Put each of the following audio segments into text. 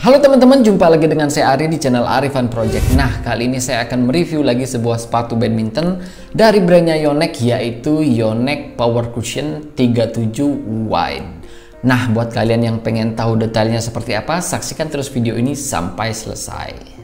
Halo teman-teman, jumpa lagi dengan saya Ari di channel Arifan Project. Nah, kali ini saya akan mereview lagi sebuah sepatu badminton dari brandnya Yonex, yaitu Yonex Power Cushion 37 Wide. Nah, buat kalian yang pengen tahu detailnya seperti apa, saksikan terus video ini sampai selesai.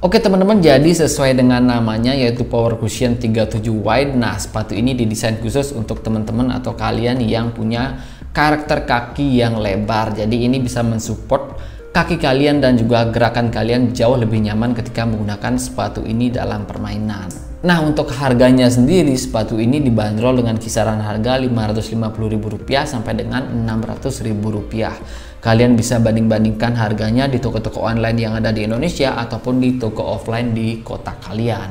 Oke teman-teman, jadi sesuai dengan namanya yaitu Power Cushion 37 Wide. Nah, sepatu ini didesain khusus untuk teman-teman atau kalian yang punya karakter kaki yang lebar. Jadi ini bisa mensupport kaki kalian dan juga gerakan kalian jauh lebih nyaman ketika menggunakan sepatu ini dalam permainan. Nah, untuk harganya sendiri sepatu ini dibanderol dengan kisaran harga Rp550.000 sampai dengan Rp600.000. Kalian bisa banding-bandingkan harganya di toko-toko online yang ada di Indonesia ataupun di toko offline di kota kalian.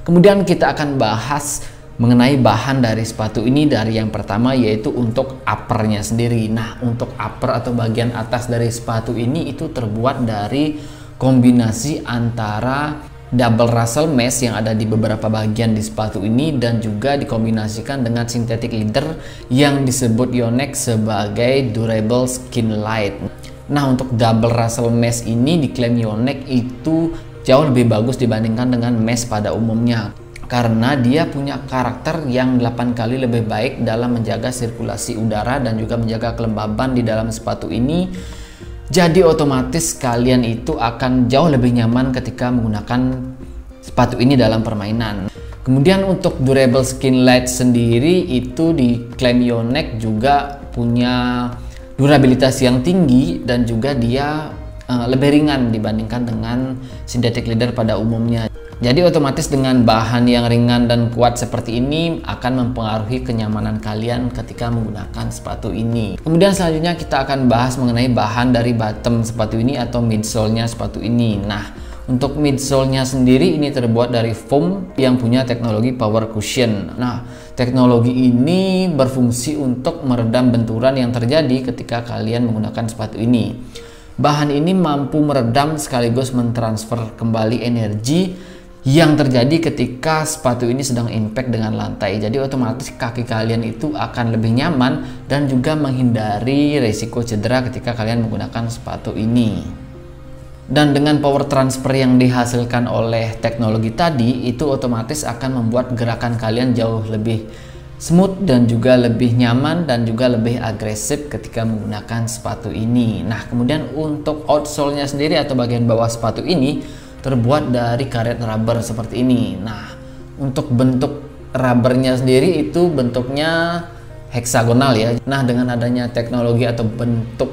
Kemudian kita akan bahas mengenai bahan dari sepatu ini. Dari yang pertama yaitu untuk uppernya sendiri. Nah, untuk upper atau bagian atas dari sepatu ini itu terbuat dari kombinasi antara double Russell mesh yang ada di beberapa bagian di sepatu ini dan juga dikombinasikan dengan synthetic leather yang disebut Yonex sebagai durable skin light. Nah, untuk double Russell mesh ini diklaim Yonex itu jauh lebih bagus dibandingkan dengan mesh pada umumnya karena dia punya karakter yang 8 kali lebih baik dalam menjaga sirkulasi udara dan juga menjaga kelembaban di dalam sepatu ini. Jadi otomatis kalian itu akan jauh lebih nyaman ketika menggunakan sepatu ini dalam permainan. Kemudian untuk durable skin light sendiri itu diklaim Yonex juga punya durabilitas yang tinggi dan juga dia lebih ringan dibandingkan dengan synthetic leather pada umumnya. Jadi otomatis dengan bahan yang ringan dan kuat seperti ini akan mempengaruhi kenyamanan kalian ketika menggunakan sepatu ini. Kemudian selanjutnya kita akan bahas mengenai bahan dari bottom sepatu ini atau midsole-nya sepatu ini. Nah, untuk midsole-nya sendiri ini terbuat dari foam yang punya teknologi power cushion. Nah, teknologi ini berfungsi untuk meredam benturan yang terjadi ketika kalian menggunakan sepatu ini. Bahan ini mampu meredam sekaligus mentransfer kembali energi yang terjadi ketika sepatu ini sedang impact dengan lantai. Jadi otomatis kaki kalian itu akan lebih nyaman dan juga menghindari resiko cedera ketika kalian menggunakan sepatu ini. Dan dengan power transfer yang dihasilkan oleh teknologi tadi itu otomatis akan membuat gerakan kalian jauh lebih smooth dan juga lebih nyaman dan juga lebih agresif ketika menggunakan sepatu ini. Nah, kemudian untuk outsole-nya sendiri atau bagian bawah sepatu ini terbuat dari karet rubber seperti ini. Nah, untuk bentuk rubbernya sendiri itu bentuknya heksagonal ya. Nah, dengan adanya teknologi atau bentuk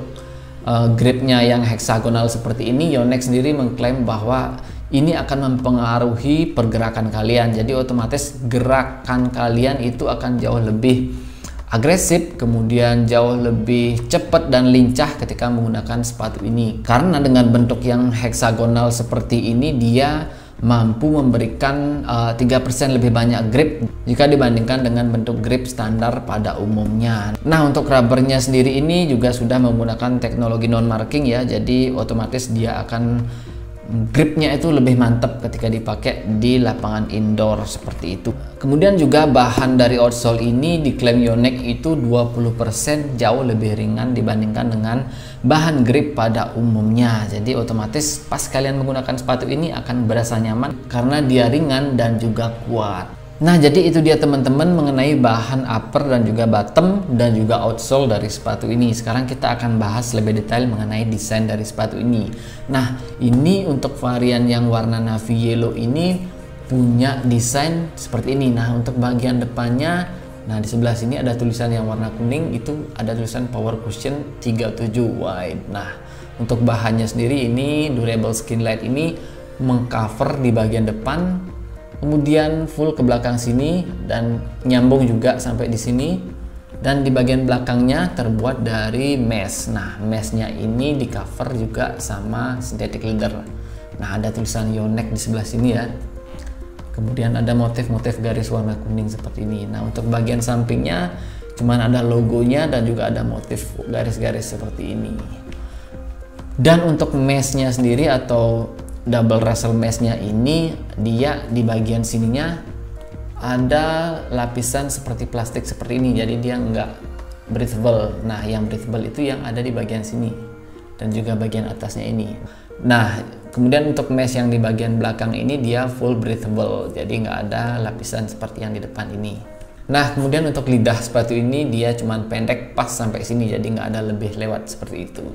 gripnya yang heksagonal seperti ini, Yonex sendiri mengklaim bahwa ini akan mempengaruhi pergerakan kalian. Jadi otomatis gerakan kalian itu akan jauh lebih agresif, kemudian jauh lebih cepat dan lincah ketika menggunakan sepatu ini. Karena dengan bentuk yang heksagonal seperti ini dia mampu memberikan 3% lebih banyak grip jika dibandingkan dengan bentuk grip standar pada umumnya. Nah, untuk rubbernya sendiri ini juga sudah menggunakan teknologi non marking ya. Jadi otomatis dia akan gripnya itu lebih mantap ketika dipakai di lapangan indoor seperti itu. Kemudian juga bahan dari outsole ini diklaim Yonex itu 20% jauh lebih ringan dibandingkan dengan bahan grip pada umumnya. Jadi otomatis pas kalian menggunakan sepatu ini akan berasa nyaman karena dia ringan dan juga kuat. Nah, jadi itu dia teman-teman mengenai bahan upper dan juga bottom dan juga outsole dari sepatu ini. Sekarang kita akan bahas lebih detail mengenai desain dari sepatu ini. Nah, ini untuk varian yang warna navy yellow ini punya desain seperti ini. Nah, untuk bagian depannya Nah, di sebelah sini ada tulisan yang warna kuning, itu ada tulisan Power Cushion 37 Wide. Nah, untuk bahannya sendiri ini Durable Skin Light ini mengcover di bagian depan, kemudian full ke belakang sini dan nyambung juga sampai di sini. Dan di bagian belakangnya terbuat dari mesh. Nah, meshnya ini di cover juga sama synthetic leather. Nah, ada tulisan Yonex di sebelah sini ya. Kemudian ada motif-motif garis warna kuning seperti ini. Nah, untuk bagian sampingnya cuman ada logonya dan juga ada motif garis-garis seperti ini. Dan untuk meshnya sendiri atau double rassle meshnya ini, dia di bagian sininya ada lapisan seperti plastik seperti ini, jadi dia nggak breathable. Nah, yang breathable itu yang ada di bagian sini dan juga bagian atasnya ini. Nah, kemudian untuk mesh yang di bagian belakang ini dia full breathable, jadi nggak ada lapisan seperti yang di depan ini. Nah, kemudian untuk lidah sepatu ini dia cuman pendek pas sampai sini, jadi nggak ada lebih lewat seperti itu.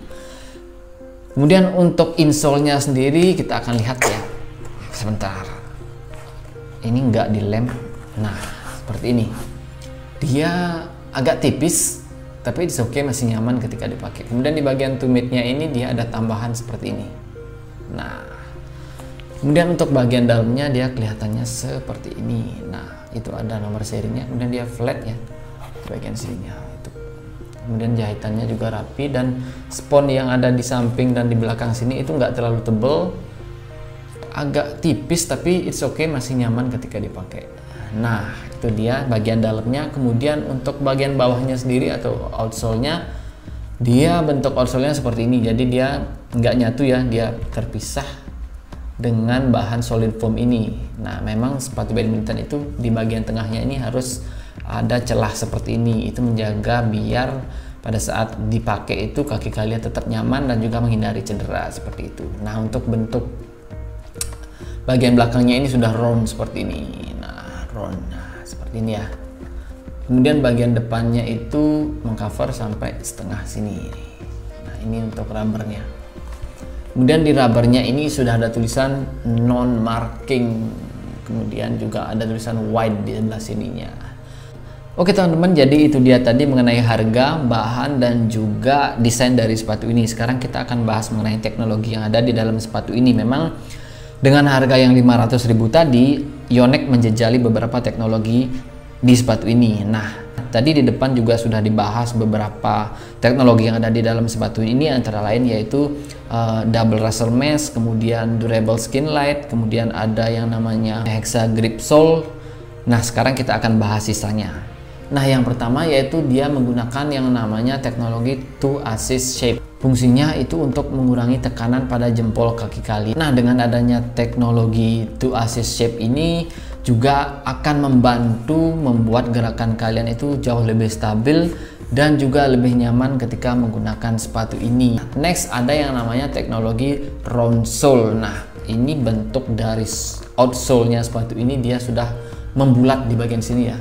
Kemudian untuk insole-nya sendiri kita akan lihat ya. Sebentar. Ini nggak dilem. Nah, seperti ini. Dia agak tipis, tapi it's okay, masih nyaman ketika dipakai. Kemudian di bagian tummitnya ini dia ada tambahan seperti ini. Nah, kemudian untuk bagian dalamnya dia kelihatannya seperti ini. Nah, itu ada nomor serinya. Kemudian dia flat ya, bagian sininya. Kemudian jahitannya juga rapi dan spons yang ada di samping dan di belakang sini itu nggak terlalu tebal, agak tipis tapi it's okay, masih nyaman ketika dipakai. Nah, itu dia bagian dalamnya. Kemudian untuk bagian bawahnya sendiri atau outsole-nya, dia bentuk outsole-nya seperti ini, jadi dia nggak nyatu ya, dia terpisah dengan bahan solid foam ini. Nah, memang sepatu badminton itu di bagian tengahnya ini harus ada celah seperti ini, itu menjaga biar pada saat dipakai itu kaki kalian tetap nyaman dan juga menghindari cedera seperti itu. Nah, untuk bentuk bagian belakangnya ini sudah round seperti ini. Nah, round, nah seperti ini ya. Kemudian bagian depannya itu mengcover sampai setengah sini. Nah, ini untuk rubbernya. Kemudian di rubbernya ini sudah ada tulisan non marking, kemudian juga ada tulisan wide di sebelah sininya. Oke teman-teman, jadi itu dia tadi mengenai harga, bahan, dan juga desain dari sepatu ini. Sekarang kita akan bahas mengenai teknologi yang ada di dalam sepatu ini. Memang dengan harga yang 500.000 tadi, Yonex menjejali beberapa teknologi di sepatu ini. Nah, tadi di depan juga sudah dibahas beberapa teknologi yang ada di dalam sepatu ini, antara lain yaitu double rassle mesh, kemudian durable skin light, kemudian ada yang namanya hexa grip sole. Nah, sekarang kita akan bahas sisanya. Nah, yang pertama yaitu dia menggunakan yang namanya teknologi two assist shape. Fungsinya itu untuk mengurangi tekanan pada jempol kaki kalian. Nah, dengan adanya teknologi two assist shape ini juga akan membantu membuat gerakan kalian itu jauh lebih stabil dan juga lebih nyaman ketika menggunakan sepatu ini. Next, ada yang namanya teknologi round sole. Nah, ini bentuk dari outsole-nya sepatu ini dia sudah membulat di bagian sini ya.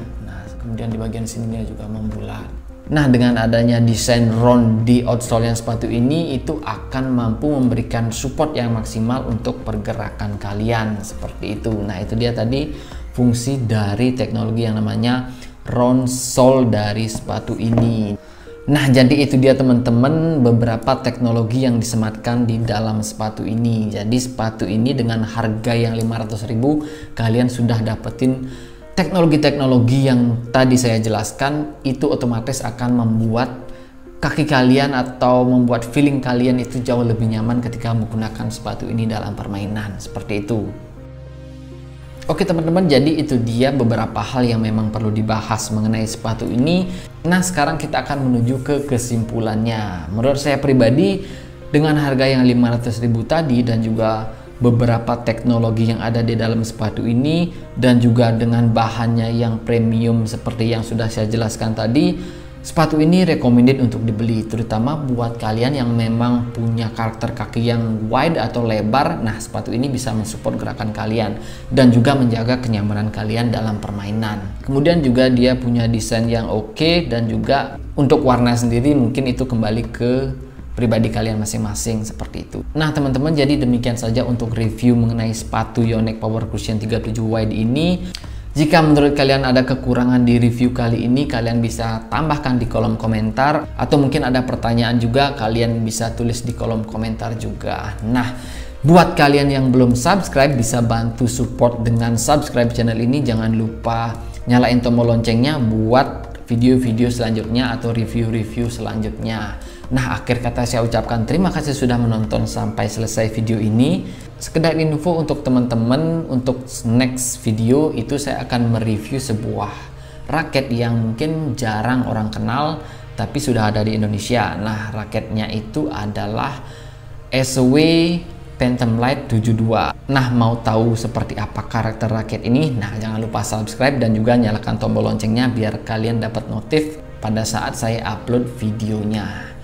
Kemudian di bagian sininya juga membulat. Nah, dengan adanya desain round di outsole yang sepatu ini, itu akan mampu memberikan support yang maksimal untuk pergerakan kalian seperti itu. Nah, itu dia tadi fungsi dari teknologi yang namanya round sole dari sepatu ini. Nah, jadi itu dia teman-teman beberapa teknologi yang disematkan di dalam sepatu ini. Jadi sepatu ini dengan harga yang 500.000 kalian sudah dapetin teknologi-teknologi yang tadi saya jelaskan, itu otomatis akan membuat kaki kalian atau membuat feeling kalian itu jauh lebih nyaman ketika menggunakan sepatu ini dalam permainan, seperti itu. Oke teman-teman, jadi itu dia beberapa hal yang memang perlu dibahas mengenai sepatu ini. Nah, sekarang kita akan menuju ke kesimpulannya. Menurut saya pribadi, dengan harga yang 500.000 tadi dan juga beberapa teknologi yang ada di dalam sepatu ini dan juga dengan bahannya yang premium seperti yang sudah saya jelaskan tadi, sepatu ini recommended untuk dibeli, terutama buat kalian yang memang punya karakter kaki yang wide atau lebar. Nah, sepatu ini bisa mensupport gerakan kalian dan juga menjaga kenyamanan kalian dalam permainan. Kemudian juga dia punya desain yang oke, dan juga untuk warna sendiri mungkin itu kembali ke pribadi kalian masing-masing seperti itu. Nah teman-teman, jadi demikian saja untuk review mengenai sepatu Yonex Power Cushion 37 Wide ini. Jika menurut kalian ada kekurangan di review kali ini, kalian bisa tambahkan di kolom komentar, atau mungkin ada pertanyaan juga, kalian bisa tulis di kolom komentar juga. Nah, buat kalian yang belum subscribe, bisa bantu support dengan subscribe channel ini. Jangan lupa nyalain tombol loncengnya buat video-video selanjutnya atau review-review selanjutnya. Nah, akhir kata saya ucapkan terima kasih sudah menonton sampai selesai video ini. Sekedar info untuk teman-teman, untuk next video itu saya akan mereview sebuah raket yang mungkin jarang orang kenal tapi sudah ada di Indonesia. Nah, raketnya itu adalah SW Phantom Light 72. Nah, mau tahu seperti apa karakter raket ini? Nah, jangan lupa subscribe dan juga nyalakan tombol loncengnya biar kalian dapat notif pada saat saya upload videonya.